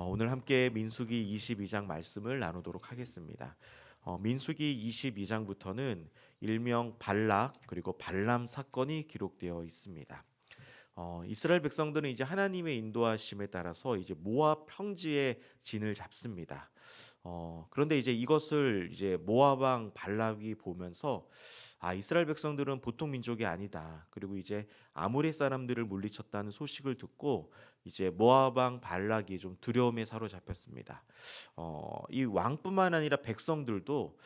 오늘 함께 민수기 22장 말씀을 나누도록 하겠습니다. 민수기 22장부터는 일명 발락 그리고 발람 사건이 기록되어 있습니다. 이스라엘 백성들은 이제 하나님의 인도하심에 따라서 이제 모압 평지에 진을 잡습니다. 그런데 이제 이것을 이제 모압 왕 발락이 보면서 이스라엘 백성들은 보통 민족이 아니다. 그리고 이제 아모리 사람들을 물리쳤다는 소식을 듣고 이제 모압 왕 발락이 좀 두려움에 사로잡혔습니다. 이 왕뿐만 아니라 백성들도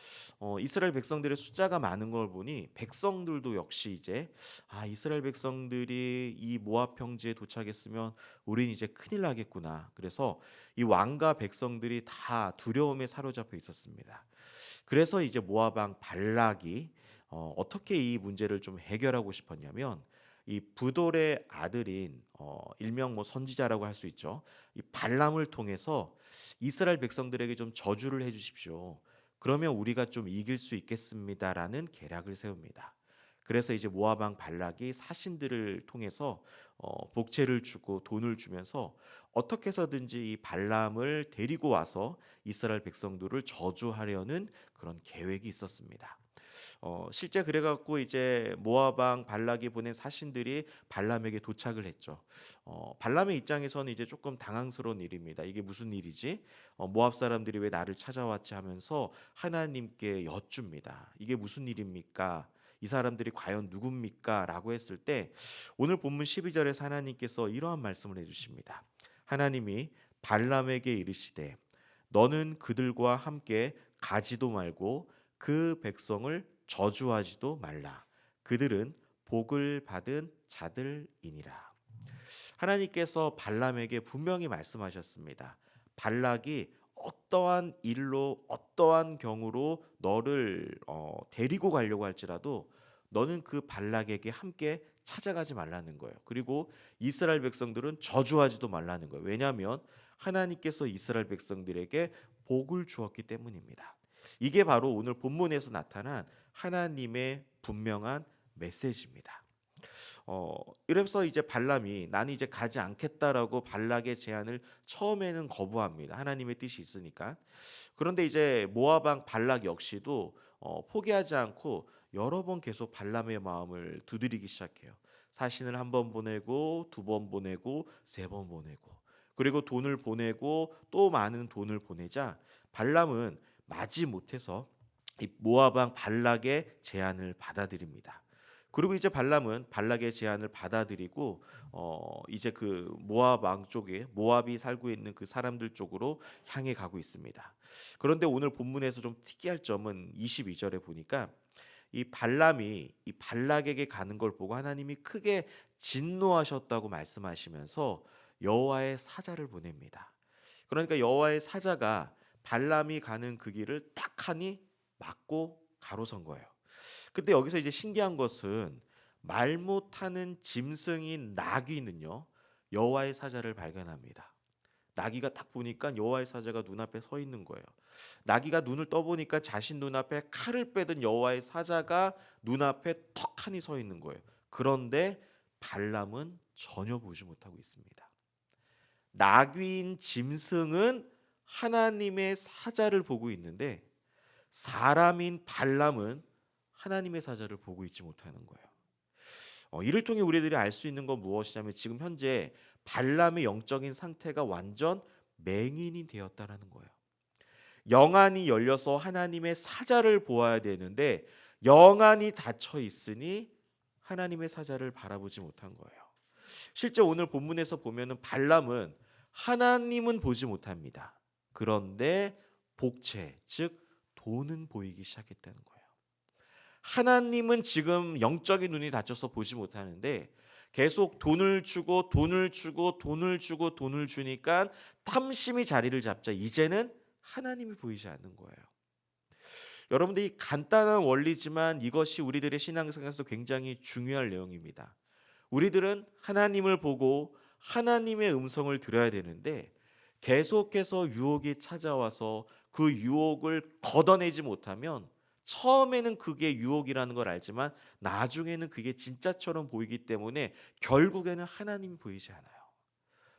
이스라엘 백성들의 숫자가 많은 걸 보니 백성들도 역시 이제 이스라엘 백성들이 이 모압 평지에 도착했으면 우린 이제 큰일 나겠구나. 그래서 이 왕과 백성들이 다 두려움에 사로잡혀 있었습니다. 그래서 이제 모압 왕 발락이 어떻게 이 문제를 좀 해결하고 싶었냐면 이 부돌의 아들인 일명 뭐 선지자라고 할 수 있죠. 이 발람을 통해서 이스라엘 백성들에게 좀 저주를 해 주십시오. 그러면 우리가 좀 이길 수 있겠습니다라는 계략을 세웁니다. 그래서 이제 모압 왕 발락이 사신들을 통해서 복채를 주고 돈을 주면서 어떻게 해서든지 이 발람을 데리고 와서 이스라엘 백성들을 저주하려는 그런 계획이 있었습니다. 실제 그래갖고 이제 모압 왕 발락이 보낸 사신들이 발람에게 도착을 했죠. 발람의 입장에서는 이제 조금 당황스러운 일입니다. 이게 무슨 일이지? 모압 사람들이 왜 나를 찾아왔지 하면서 하나님께 여쭙니다. 이게 무슨 일입니까? 이 사람들이 과연 누굽니까? 라고 했을 때 오늘 본문 12절에서 하나님께서 이러한 말씀을 해주십니다. 하나님이 발람에게 이르시되 너는 그들과 함께 가지도 말고 그 백성을 저주하지도 말라. 그들은 복을 받은 자들이니라. 하나님께서 발람에게 분명히 말씀하셨습니다. 발락이 어떠한 일로 어떠한 경우로 너를 데리고 가려고 할지라도 너는 그 발락에게 함께 찾아가지 말라는 거예요. 그리고 이스라엘 백성들은 저주하지도 말라는 거예요. 왜냐하면 하나님께서 이스라엘 백성들에게 복을 주었기 때문입니다. 이게 바로 오늘 본문에서 나타난 하나님의 분명한 메시지입니다. 이래서 이제 발람이 나는 이제 가지 않겠다라고 발락의 제안을 처음에는 거부합니다. 하나님의 뜻이 있으니까. 그런데 이제 모압 왕 발락 역시도 포기하지 않고 여러 번 계속 발람의 마음을 두드리기 시작해요. 사신을 한 번 보내고 두 번 보내고 세 번 보내고 그리고 돈을 보내고 또 많은 돈을 보내자 발람은 마지 못해서 이 모압 왕 발락의 제안을 받아들입니다. 그리고 이제 발람은 발락의 제안을 받아들이고 이제 그 모압 왕 쪽에 모압이 살고 있는 그 사람들 쪽으로 향해 가고 있습니다. 그런데 오늘 본문에서 좀 특이할 점은 22절에 보니까 이 발람이 이 발락에게 가는 걸 보고 하나님이 크게 진노하셨다고 말씀하시면서 여호와의 사자를 보냅니다. 그러니까 여호와의 사자가 발람이 가는 그 길을 딱 하니 막고 가로선 거예요. 근데 여기서 이제 신기한 것은 말 못하는 짐승인 나귀는요 여호와의 사자를 발견합니다. 나귀가 딱 보니까 여호와의 사자가 눈앞에 서 있는 거예요. 나귀가 눈을 떠보니까 자신 눈앞에 칼을 빼든 여호와의 사자가 눈앞에 턱하니 서 있는 거예요. 그런데 발람은 전혀 보지 못하고 있습니다. 나귀인 짐승은 하나님의 사자를 보고 있는데 사람인 발람은 하나님의 사자를 보고 있지 못하는 거예요. 이를 통해 우리들이 알 수 있는 건 무엇이냐면 지금 현재 발람의 영적인 상태가 완전 맹인이 되었다라는 거예요. 영안이 열려서 하나님의 사자를 보아야 되는데 영안이 닫혀 있으니 하나님의 사자를 바라보지 못한 거예요. 실제 오늘 본문에서 보면은 발람은 하나님은 보지 못합니다. 그런데 복채, 즉 돈은 보이기 시작했다는 거예요. 하나님은 지금 영적인 눈이 닫혀서 보지 못하는데 계속 돈을 주고 돈을 주고 돈을 주고 돈을 주니까 탐심이 자리를 잡자 이제는 하나님이 보이지 않는 거예요. 여러분들 이 간단한 원리지만 이것이 우리들의 신앙생활에서 굉장히 중요한 내용입니다. 우리들은 하나님을 보고 하나님의 음성을 들어야 되는데 계속해서 유혹이 찾아와서 그 유혹을 걷어내지 못하면 처음에는 그게 유혹이라는 걸 알지만 나중에는 그게 진짜처럼 보이기 때문에 결국에는 하나님이 보이지 않아요.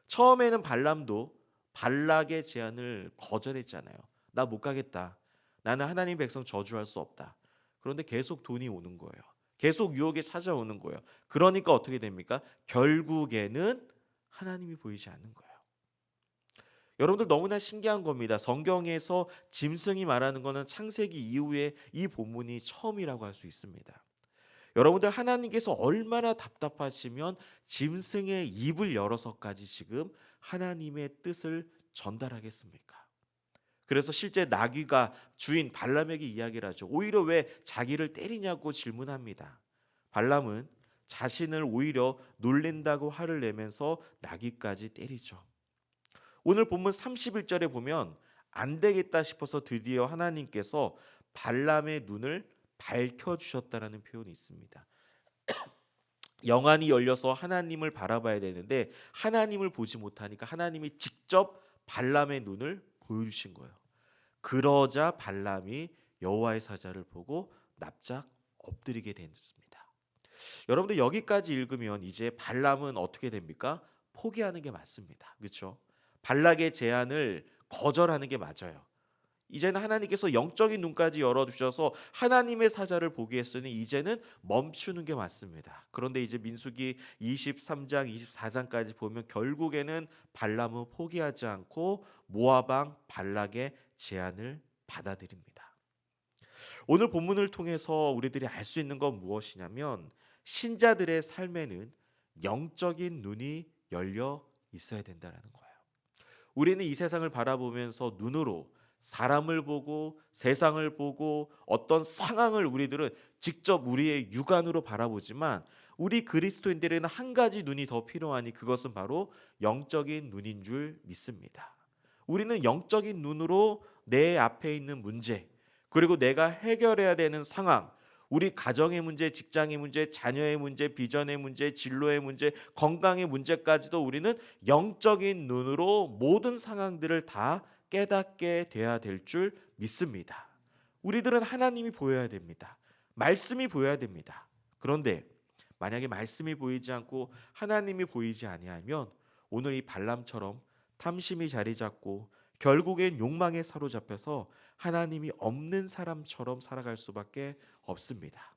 처음에는 발람도 발락의 제안을 거절했잖아요. 나 못 가겠다. 나는 하나님 백성 저주할 수 없다. 그런데 계속 돈이 오는 거예요. 계속 유혹이 찾아오는 거예요. 그러니까 어떻게 됩니까? 결국에는 하나님이 보이지 않는 거예요. 여러분들 너무나 신기한 겁니다. 성경에서 짐승이 말하는 것은 창세기 이후에 이 본문이 처음이라고 할 수 있습니다. 여러분들 하나님께서 얼마나 답답하시면 짐승의 입을 열어서까지 지금 하나님의 뜻을 전달하겠습니까? 그래서 실제 나귀가 주인 발람에게 이야기를 하죠. 오히려 왜 자기를 때리냐고 질문합니다. 발람은 자신을 오히려 놀랜다고 화를 내면서 나귀까지 때리죠. 오늘 본문 31절에 보면 안 되겠다 싶어서 드디어 하나님께서 발람의 눈을 밝혀주셨다라는 표현이 있습니다. 영안이 열려서 하나님을 바라봐야 되는데 하나님을 보지 못하니까 하나님이 직접 발람의 눈을 보여주신 거예요. 그러자 발람이 여호와의 사자를 보고 납작 엎드리게 됐습니다. 여러분들 여기까지 읽으면 이제 발람은 어떻게 됩니까? 포기하는 게 맞습니다. 그렇죠? 발락의 제안을 거절하는 게 맞아요. 이제는 하나님께서 영적인 눈까지 열어주셔서 하나님의 사자를 보게 했으니 이제는 멈추는 게 맞습니다. 그런데 이제 민수기 23장 24장까지 보면 결국에는 발람은 포기하지 않고 모압 왕 발락의 제안을 받아들입니다. 오늘 본문을 통해서 우리들이 알 수 있는 건 무엇이냐면 신자들의 삶에는 영적인 눈이 열려 있어야 된다는 거예요. 우리는 이 세상을 바라보면서 눈으로 사람을 보고 세상을 보고 어떤 상황을 우리들은 직접 우리의 육안으로 바라보지만 우리 그리스도인들에는 한 가지 눈이 더 필요하니 그것은 바로 영적인 눈인 줄 믿습니다. 우리는 영적인 눈으로 내 앞에 있는 문제 그리고 내가 해결해야 되는 상황 우리 가정의 문제, 직장의 문제, 자녀의 문제, 비전의 문제, 진로의 문제, 건강의 문제까지도 우리는 영적인 눈으로 모든 상황들을 다 깨닫게 돼야 될 줄 믿습니다. 우리들은 하나님이 보여야 됩니다. 말씀이 보여야 됩니다. 그런데 만약에 말씀이 보이지 않고 하나님이 보이지 아니하면 오늘 이 발람처럼 탐심이 자리 잡고 결국엔 욕망에 사로잡혀서 하나님이 없는 사람처럼 살아갈 수밖에 없습니다.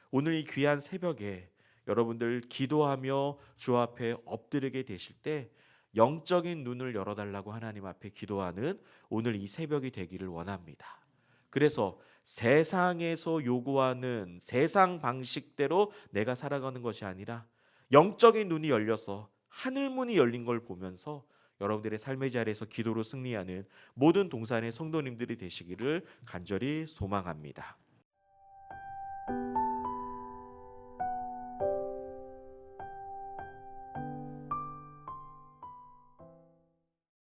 오늘 이 귀한 새벽에 여러분들 기도하며 주 앞에 엎드리게 되실 때 영적인 눈을 열어달라고 하나님 앞에 기도하는 오늘 이 새벽이 되기를 원합니다. 그래서 세상에서 요구하는 세상 방식대로 내가 살아가는 것이 아니라 영적인 눈이 열려서 하늘문이 열린 걸 보면서 여러분들의 삶의 자리에서 기도로 승리하는 모든 동산의 성도님들이 되시기를 간절히 소망합니다.